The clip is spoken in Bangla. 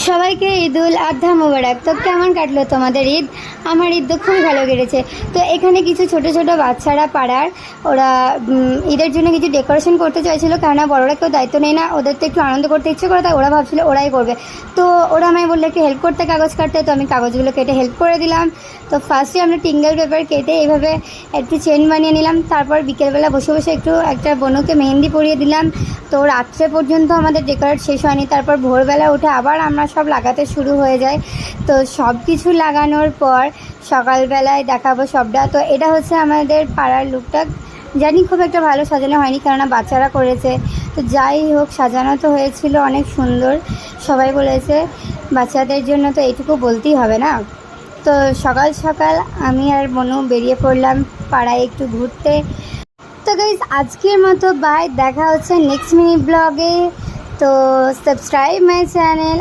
সবাইকে ঈদুল আধা মোবারক। তো কেমন কাটলো তোমাদের ঈদ? আমার ঈদ তো খুবই ভালো কেটেছে। তো এখানে কিছু ছোট ছোট বাচ্চারা পাড়ার ওরা ঈদের জন্য কিছু ডেকোরেশন করতে চাইছিলো, কেননা বড়রা কেউ দায়িত্ব নেই না, ওদের তো একটু আনন্দ করতে ইচ্ছে করে, তাই ওরা ভাবছিল ওরাই করবে। তো ওরা আমায় বললে একটু হেল্প করতে কাগজ কাটতে, তো আমি কাগজগুলো কেটে হেল্প করে দিলাম। তো ফার্স্টে আমরা টিঙ্গেল পেপার কেটে এইভাবে একটু চেন বানিয়ে নিলাম। তারপর বিকেলবেলা বসে বসে একটু একটা বোনকে মেহেন্দি পরিয়ে দিলাম। তো রাত্রে পর্যন্ত আমাদের ডেকোরেট শেষ হয়নি। তারপর ভোরবেলা উঠে আবার আমরা সব লাগাতে শুরু হয়ে যায়। তো সব কিছু লাগানোর পর সকালবেলায় দেখাবো সবটা। তো এটা হচ্ছে আমাদের পাড়ার লুকটা। জানি খুব একটা ভালো সাজানো হয়নি, কেননা বাচ্চারা করেছে। তো যাই হোক, সাজানো তো হয়েছিল অনেক সুন্দর। সবাই বলেছে বাচ্চাদের জন্য তো এইটুকু বলতেই হবে না। তো সকাল সকাল আমি আর বনু বেরিয়ে পড়লাম পাড়ায় একটু ঘুরতে। তো গাইজ, আজকের মতো বাই, দেখা হচ্ছে নেক্সট মিনি ব্লগে। তো সাবস্ক্রাইব মাই চ্যানেল।